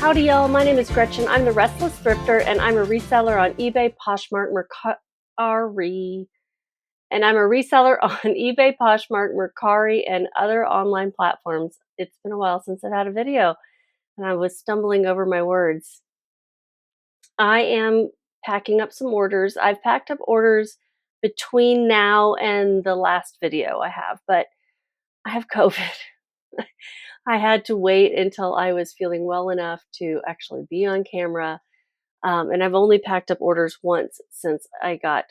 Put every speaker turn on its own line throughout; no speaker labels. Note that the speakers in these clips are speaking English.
Howdy y'all, my name is Gretchen. I'm the Restless Thrifter and I'm a reseller on eBay, Poshmark, Mercari. And I'm a reseller on eBay, Poshmark, Mercari, and other online platforms. It's been a while since I've had a video and I was stumbling over my words. I am packing up some orders. I've packed up orders between now and the last video I have, but I have COVID. I had to wait until I was feeling well enough to actually be on camera. And I've only packed up orders once since I got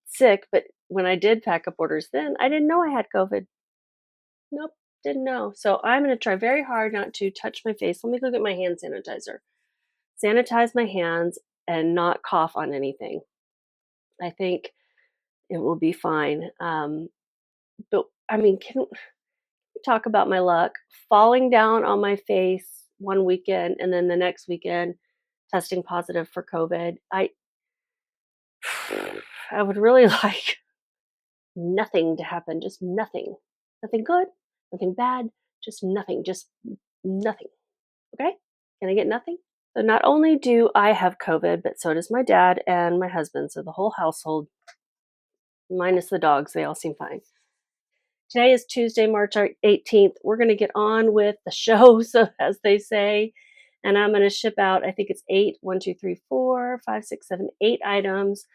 sick. But when I did pack up orders then, I didn't know I had COVID. Nope, didn't know. So I'm going to try very hard not to touch my face. Let me go get my hand sanitizer. Sanitize my hands and not cough on anything. I think it will be fine. But I mean, can we talk about my luck? Falling down on my face one weekend and then the next weekend testing positive for COVID. I would really like nothing to happen, just nothing. Nothing good, nothing bad, just nothing, Okay? Can I get nothing? So not only do I have COVID, but so does my dad and my husband. So the whole household, minus the dogs, they all seem fine. Today is Tuesday, March 18th. We're going to get on with the show, so as they say. And I'm going to ship out, I think it's 8 items.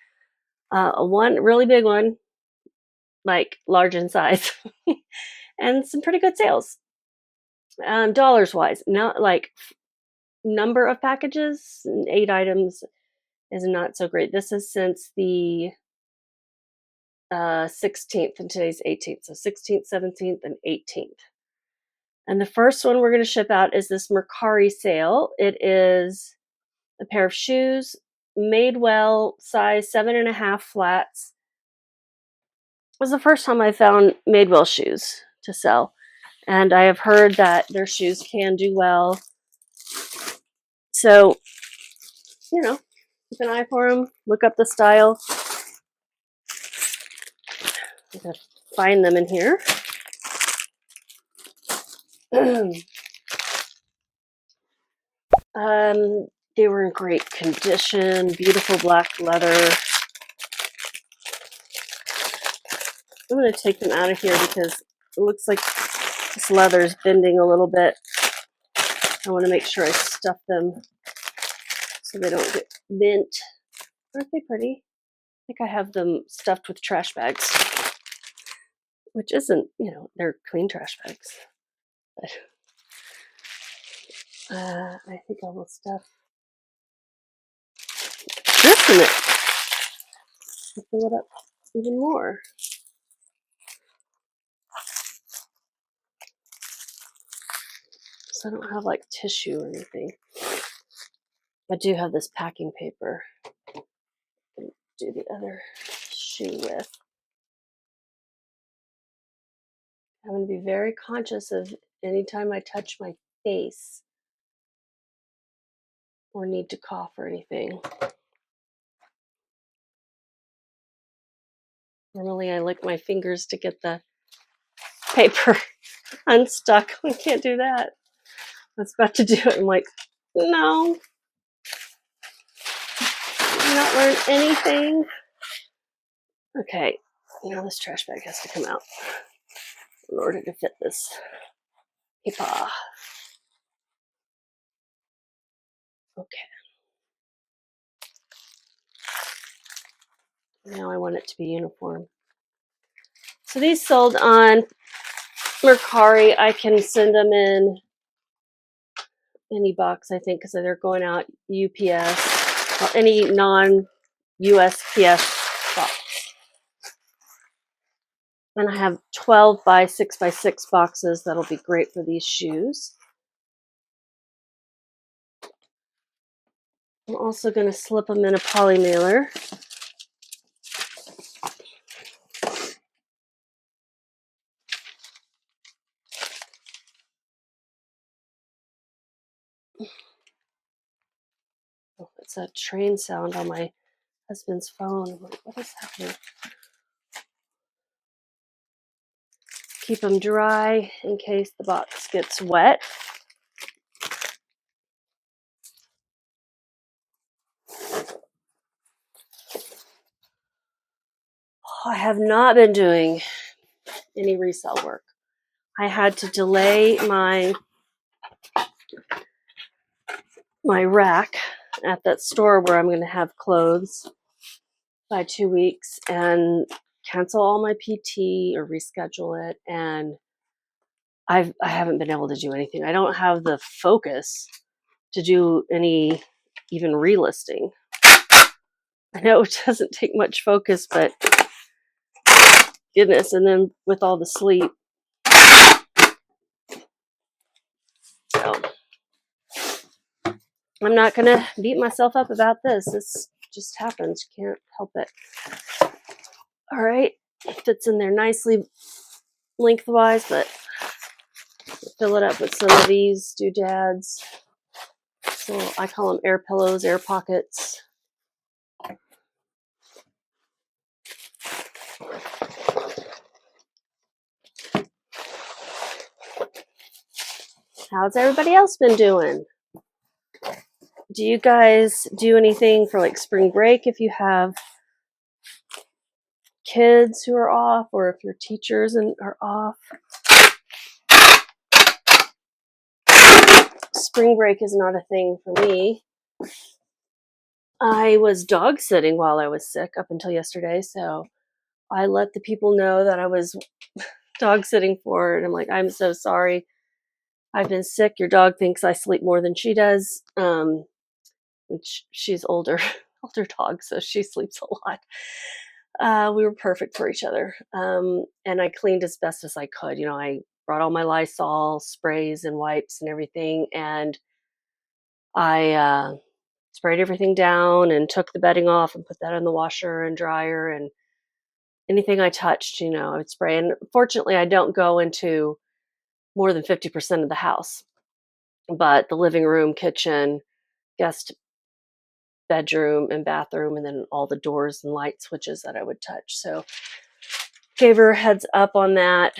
One really big one, like large in size, and some pretty good sales. Dollars wise, not like number of packages, 8 items is not so great. This is since the 16th, and today's 18th. So 16th, 17th, and 18th. And the first one we're going to ship out is this Mercari sale. It is a pair of shoes, Madewell, size 7.5 flats. It was the first time I found Madewell shoes to sell. And I have heard that their shoes can do well. So, keep an eye for them. Look up the style. I'm going to find them in here. They were in great condition, beautiful black leather. I'm going to take them out of here because it looks like this leather is bending a little bit. I want to make sure I stuff them so they don't get bent. Aren't they pretty? I think I have them stuffed with trash bags, which isn't, they're clean trash bags. But I think I will stuff this in it and fill it up even more. So I don't have like tissue or anything. I do have this packing paper to do the other shoe with. I'm going to be very conscious of anytime I touch my face or need to cough or anything. Normally I lick my fingers to get the paper unstuck. I can't do that. I was about to do it. I'm like, no. I've not learned anything. Okay, now this trash bag has to come out in order to fit this paper. Okay. Now I want it to be uniform. So these sold on Mercari. I can send them in any box, I think, because they're going out UPS, or any non-USPS box. And I have 12 by 6 by 6 boxes that'll be great for these shoes. I'm also going to slip them in a poly mailer. Oh, it's a train sound on my husband's phone. I'm like, what is happening? Keep them dry in case the box gets wet. I have not been doing any resale work. I had to delay my rack at that store where I'm going to have clothes by 2 weeks and cancel all my PT or reschedule it. And I haven't been able to do anything. I don't have the focus to do any even relisting. I know it doesn't take much focus, but goodness. And then with all the sleep. So I'm not going to beat myself up about this. This just happens. You can't help it. All right. It fits in there nicely lengthwise, but fill it up with some of these doodads. So I call them air pillows, air pockets. How's everybody else been doing? Do you guys do anything for like spring break if you have kids who are off, or if your teachers are off? Spring break is not a thing for me. I was dog sitting while I was sick up until yesterday, so I let the people know that I was dog sitting for it. I'm like, I'm so sorry. I've been sick. Your dog thinks I sleep more than she does. She's older dog, so she sleeps a lot. We were perfect for each other. And I cleaned as best as I could. You know, I brought all my Lysol sprays and wipes and everything, and I sprayed everything down and took the bedding off and put that in the washer and dryer, and anything I touched, you know, I would spray. And fortunately, I don't go into more than 50% of the house, but the living room, kitchen, guest bedroom and bathroom, and then all the doors and light switches that I would touch. So gave her a heads up on that.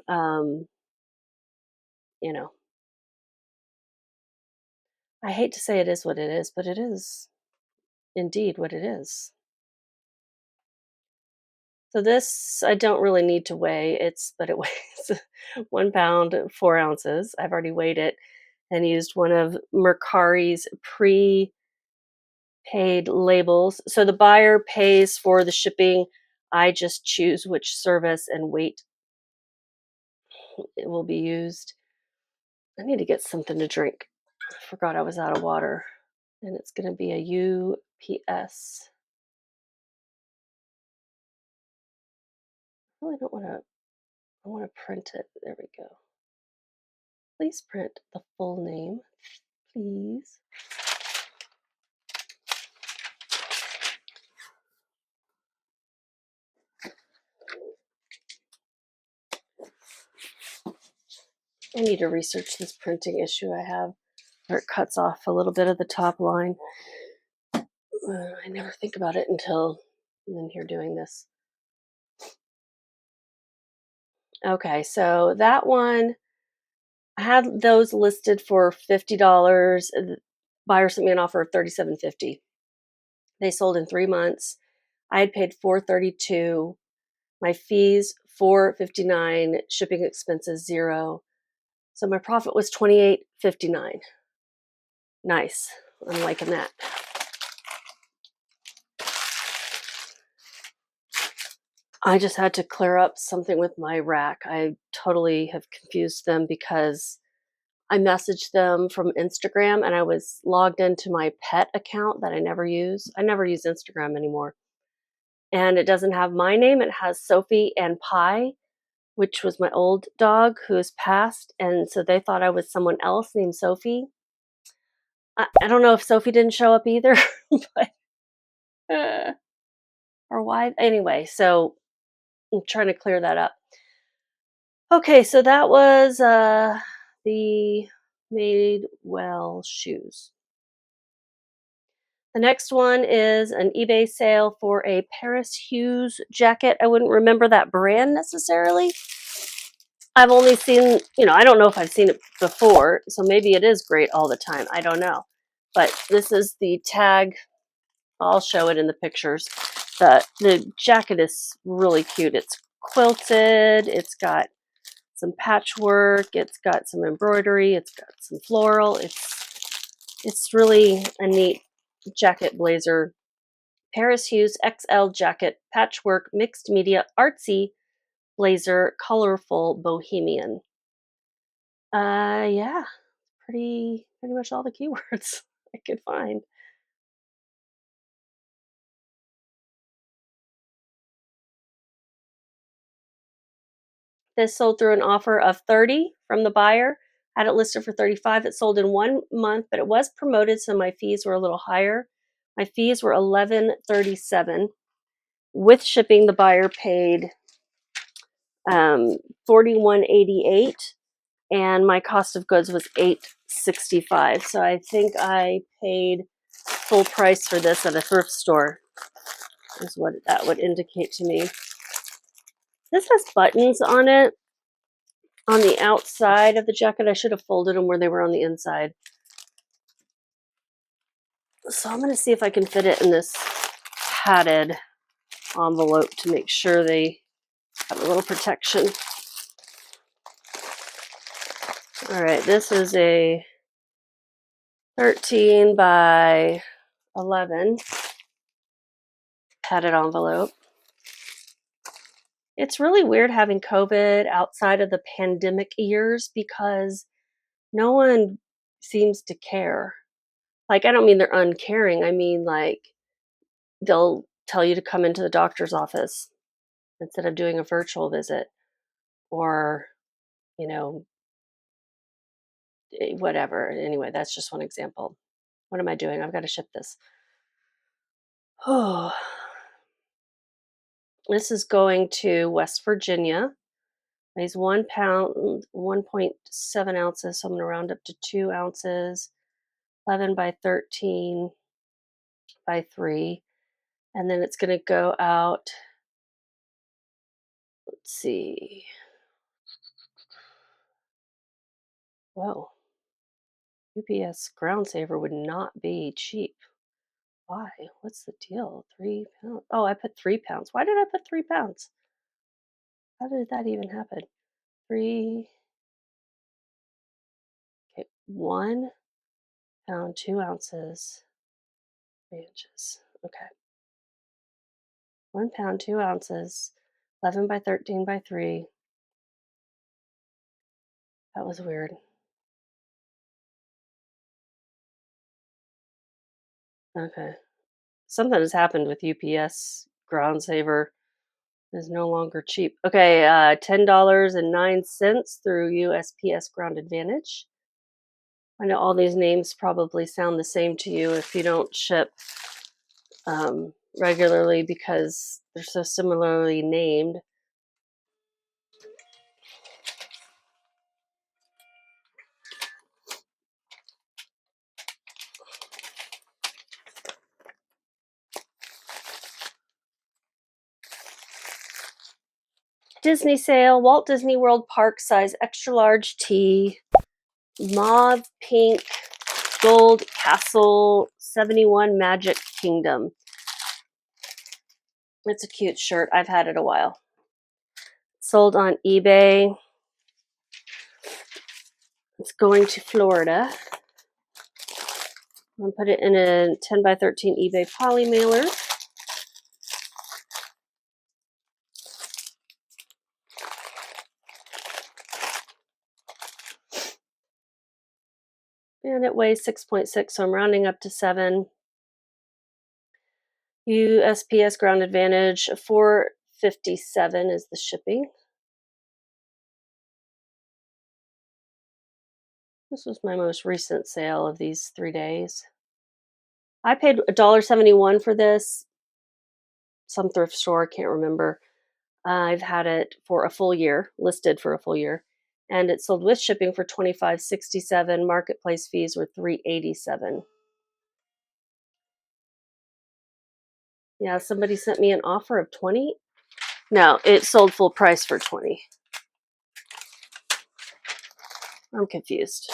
You know, I hate to say it is what it is, but it is indeed what it is. So this, I don't really need to weigh, but it weighs 1 pound, 4 ounces. I've already weighed it and used one of Mercari's prepaid labels. So the buyer pays for the shipping. I just choose which service and weight it will be used. I need to get something to drink. I forgot I was out of water. And it's going to be a UPS. I really don't want to. I want to print it. There we go. Please print the full name, please. I need to research this printing issue I have where it cuts off a little bit of the top line. I never think about it until I'm in here doing this. Okay, so that one, I had those listed for $50. The buyer sent me an offer of $37.50. They sold in 3 months. I had paid $432. My fees $459. Shipping expenses $0. So my profit was $28.59. Nice. I'm liking that. I just had to clear up something with my rack. I totally have confused them because I messaged them from Instagram and I was logged into my pet account that I never use. I never use Instagram anymore. And it doesn't have my name. It has Sophie and Pie, which was my old dog who has passed. And so they thought I was someone else named Sophie. I don't know if Sophie didn't show up either, but or why. Anyway, so I'm trying to clear that up. Okay, so that was the Madewell shoes. The next one is an eBay sale for a Paris Hughes jacket. I wouldn't remember that brand necessarily. I've only seen, I don't know if I've seen it before, so maybe it is great all the time. I don't know. But this is the tag. I'll show it in the pictures. The jacket is really cute. It's quilted. It's got some patchwork. It's got some embroidery. It's got some floral. It's really a neat jacket blazer. Paris Hughes XL jacket, patchwork, mixed media, artsy blazer, colorful bohemian. Yeah, pretty much all the keywords I could find. This sold through an offer of 30 from the buyer. Had it listed for 35. It sold in 1 month, but it was promoted, so my fees were a little higher. My fees were $11.37. With shipping, the buyer paid $41.88, and my cost of goods was $8.65. So I think I paid full price for this at a thrift store, is what that would indicate to me. This has buttons on it on the outside of the jacket. I should have folded them where they were on the inside. So I'm going to see if I can fit it in this padded envelope to make sure they have a little protection. All right, this is a 13 by 11 padded envelope. It's really weird having COVID outside of the pandemic years because no one seems to care. Like, I don't mean they're uncaring. I mean, like, they'll tell you to come into the doctor's office instead of doing a virtual visit, or, you know, whatever. Anyway, that's just one example. What am I doing? I've got to ship this. Oh, this is going to West Virginia. Weighs 1 pound, 1.7 ounces. So I'm going to round up to 2 ounces. 11 by 13 by 3. And then it's going to go out. Let's see. Whoa. UPS ground saver would not be cheap. Why? What's the deal? 3 pounds. Oh, I put 3 pounds. Why did I put 3 pounds? How did that even happen? 3. Okay, 1 pound, 2 ounces, 3 inches. Okay. 1 pound, 2 ounces, 11 by 13 by 3. That was weird. Okay. Something has happened with UPS ground saver. Is no longer cheap. Okay, $10.09 through USPS Ground Advantage. I know all these names probably sound the same to you if you don't ship regularly because they're so similarly named. Disney sale, Walt Disney World Park size extra large tee, mauve, pink, gold, castle, 71 Magic Kingdom. It's a cute shirt. I've had it a while. Sold on eBay. It's going to Florida. I'm going to put it in a 10 by 13 eBay poly mailer. And it weighs 6.6, so I'm rounding up to 7. USPS Ground Advantage, $4.57 is the shipping. This was my most recent sale of these 3 days. I paid $1.71 for this. Some thrift store, I can't remember. I've had it for a full year, listed for a full year, and it sold with shipping for $25.67. Marketplace fees were $3.87. Yeah, somebody sent me an offer of 20. No, it sold full price for 20. I'm confused.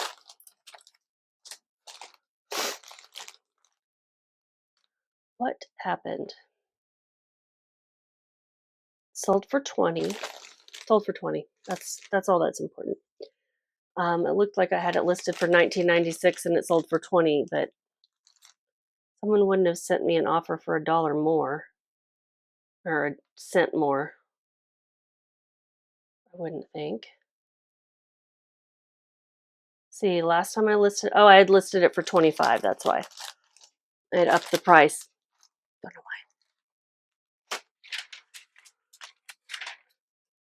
What happened? Sold for 20. Sold for 20. That's all that's important. It looked like I had it listed for $19.96 and it sold for 20, but someone wouldn't have sent me an offer for $1 more or a cent more. I wouldn't think. See, last time I listed, oh, I had listed it for 25. That's why I had upped the price. Don't know why.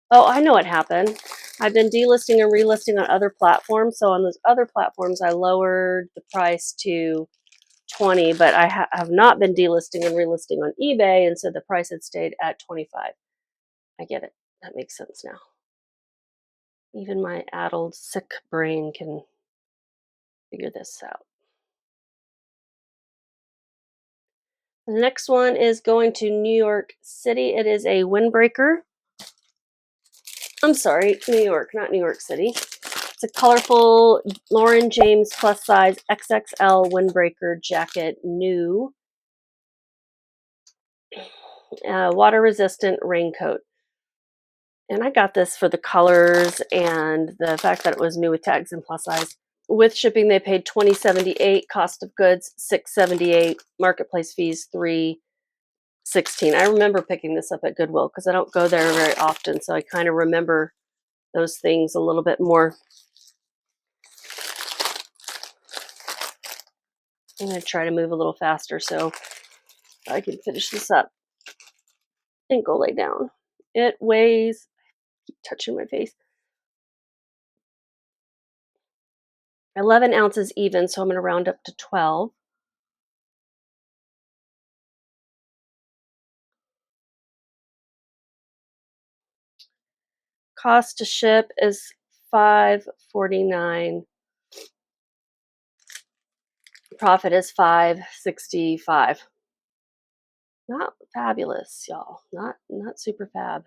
Oh, I know what happened. I've been delisting and relisting on other platforms. So on those other platforms, I lowered the price to 20, but I have not been delisting and relisting on eBay, and so the price had stayed at 25. I get it. That makes sense now. Even my addled, sick brain can figure this out. The next one is going to New York City. It is a windbreaker. I'm sorry, New York, not New York City. It's a colorful Lauren James plus size XXL windbreaker jacket, new. Water resistant raincoat. And I got this for the colors and the fact that it was new with tags and plus size. With shipping, they paid $20.78, cost of goods $6.78, marketplace fees $3.16. I remember picking this up at Goodwill because I don't go there very often, so I kind of remember those things a little bit more. I'm going to try to move a little faster so I can finish this up and go lay down. It weighs, I keep touching my face, 11 ounces even, so I'm going to round up to 12. Cost to ship is $5.49. Profit is $5.65. Not fabulous, y'all. Not super fab.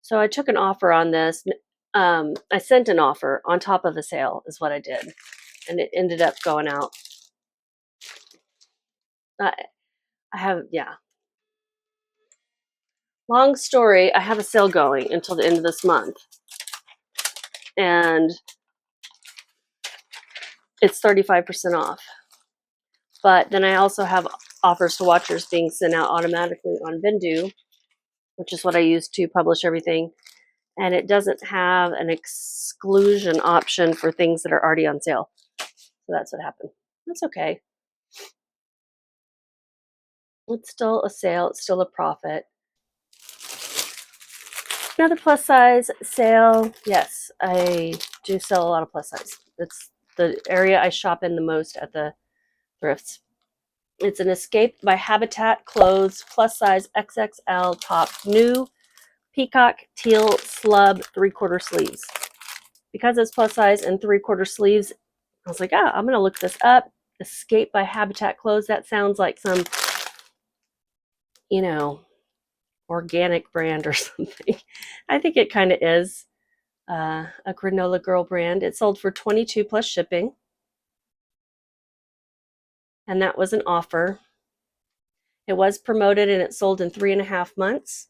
So I took an offer on this. I sent an offer on top of a sale is what I did, and it ended up going out. I have, yeah. Long story, I have a sale going until the end of this month, and it's 35% off. But then I also have offers to watchers being sent out automatically on Vendoo, which is what I use to publish everything. And it doesn't have an exclusion option for things that are already on sale. So that's what happened. That's okay. It's still a sale. It's still a profit. Another plus size sale. Yes, I do sell a lot of plus size. It's the area I shop in the most at the thrifts. It's an Escape by Habitat clothes plus size XXL top, new peacock teal slub 3/4 sleeves. Because it's plus size and 3/4 sleeves, I was like, I'm going to look this up. Escape by Habitat clothes. That sounds like some, organic brand or something. I think it kind of is a granola girl brand. It sold for $22 plus shipping. And that was an offer. It was promoted and it sold in 3.5 months.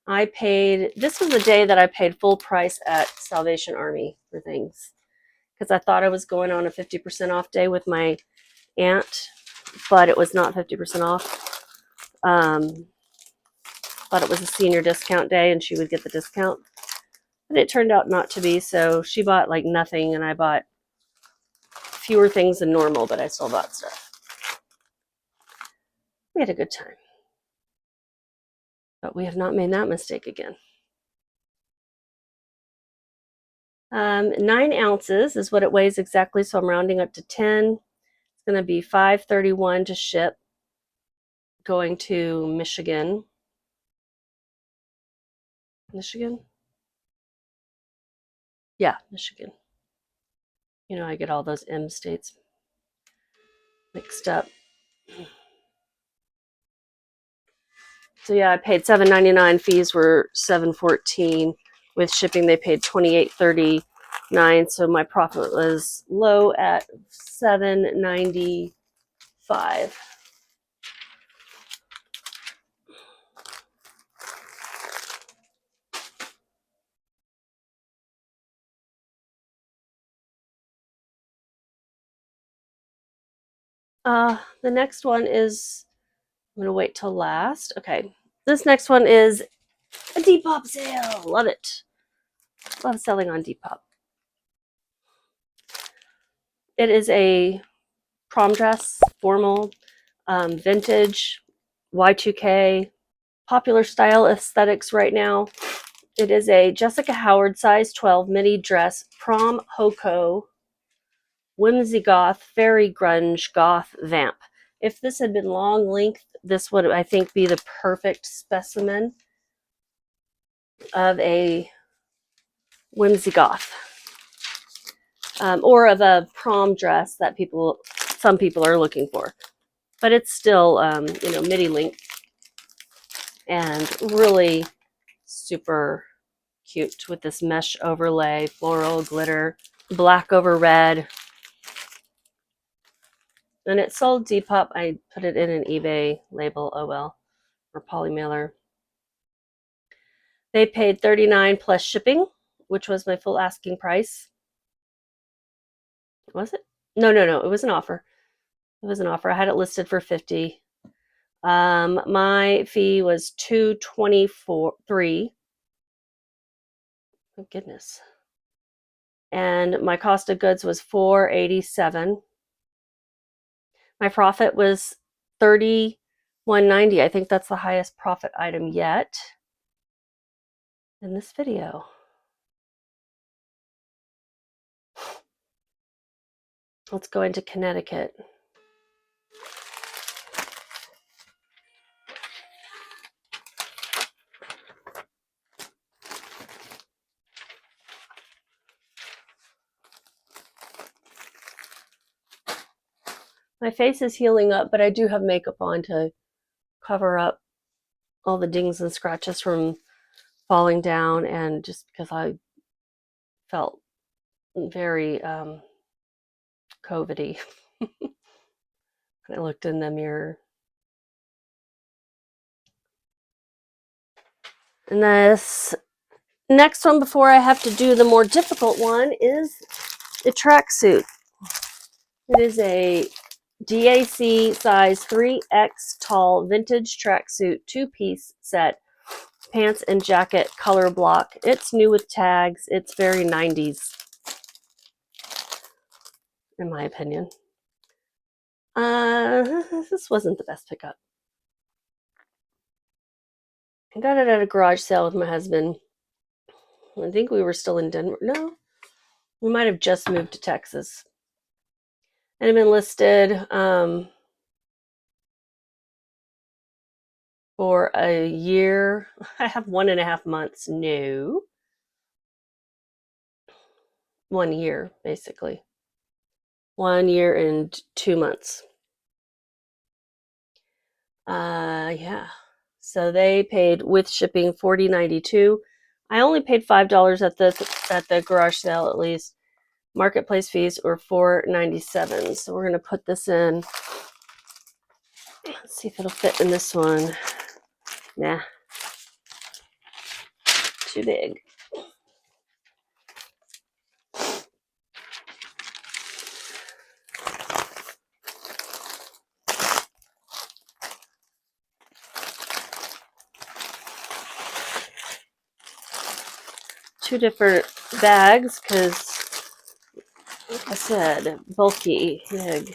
This was the day that I paid full price at Salvation Army for things, because I thought I was going on a 50% off day with my aunt, but it was not 50% off. Thought it was a senior discount day and she would get the discount, but it turned out not to be. So she bought like nothing and I bought fewer things than normal, but I still bought stuff. We had a good time, but we have not made that mistake again. 9 ounces is what it weighs exactly, so I'm rounding up to 10. It's going to be $5.31 to ship, going to Michigan. Yeah, Michigan. I get all those M states mixed up. So yeah, I paid $7.99. Fees were $7.14. With shipping, they paid $28.39. So my profit was low at $7.95. The next one is, I'm gonna wait till last. Okay, this next one is a Depop sale. Love it. Love selling on Depop. It is a prom dress, formal, vintage, Y2K, popular style aesthetics right now. It is a Jessica Howard size 12 mini dress, prom hoko, whimsy goth, very grunge goth vamp. If this had been long length, this would, I think, be the perfect specimen of a whimsy goth, or of a prom dress that some people are looking for. But it's still, midi length and really super cute with this mesh overlay, floral glitter, black over red. And it sold Depop. I put it in an eBay label, oh well, or polymailer. They paid $39 plus shipping, which was my full asking price. Was it? No. It was an offer. It was an offer. I had it listed for $50. My fee was $224.3. Oh goodness. And my cost of goods was $487. My profit was $31.90. I think that's the highest profit item yet in this video. Let's go into Connecticut. My face is healing up, but I do have makeup on to cover up all the dings and scratches from falling down, and just because I felt very COVID-y when I looked in the mirror. And this next one, before I have to do the more difficult one, is the tracksuit. It is a DAC size 3X tall vintage tracksuit 2-piece set, pants and jacket color block. It's new with tags. It's very 90s, in my opinion. This wasn't the best pickup. I got it at a garage sale with my husband. I think we were still in Denver. No, we might have just moved to Texas. And it had been listed for a year. I have 1.5 months. No. 1 year, basically. 1 year and 2 months. Yeah. So they paid with shipping $40.92. I only paid $5 at the garage sale, at least. Marketplace fees were $4.97. So we're gonna put this in. Let's see if it'll fit in this one. Nah. Too big. Two different bags because, like I said, bulky, big.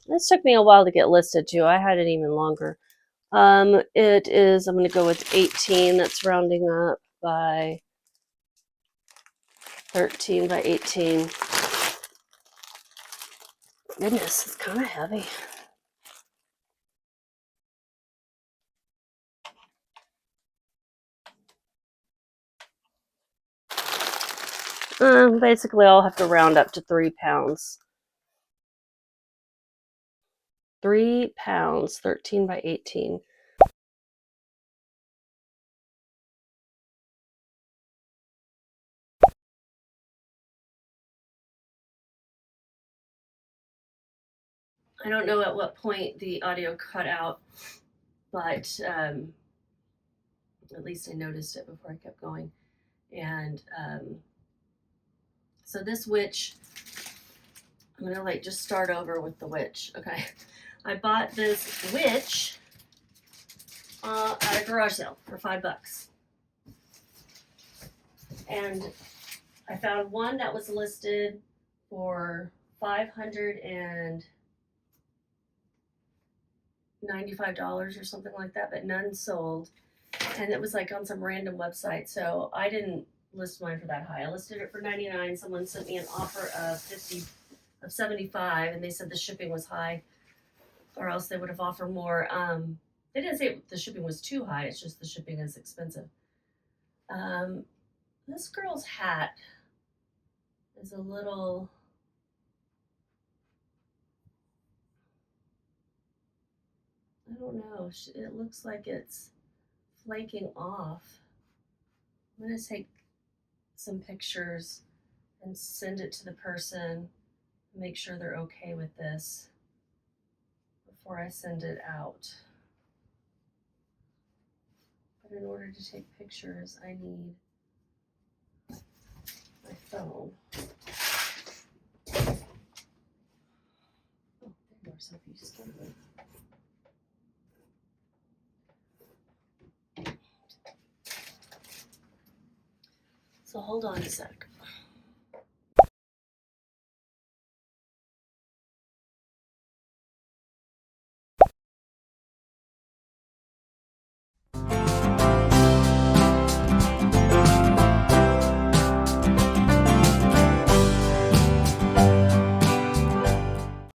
This took me a while to get listed too. I had it even longer. It is, I'm going to go with 18. That's rounding up by 13 by 18. Goodness, it's kind of heavy. Basically, I'll have to round up to 3 pounds. 3 pounds, 13 by 18. I don't know at what point the audio cut out, but at least I noticed it before I kept going. And so this witch, I'm gonna like just start over with the witch. Okay, I bought this witch at a garage sale for $5. And I found one that was listed for $595 or something like that, but none sold. And it was like on some random website, so I didn't list mine for that high. I listed it for $99. Someone sent me an offer of $75, and they said the shipping was high, or else they would have offered more. They didn't say the shipping was too high. It's just the shipping is expensive. This girl's hat is a little. I don't know. It looks like it's flaking off. I'm gonna take some pictures and send it to the person, make sure they're okay with this before I send it out. But in order to take pictures, I need my phone. Oh, there you are, Sophie. You just can't move. So hold on a sec.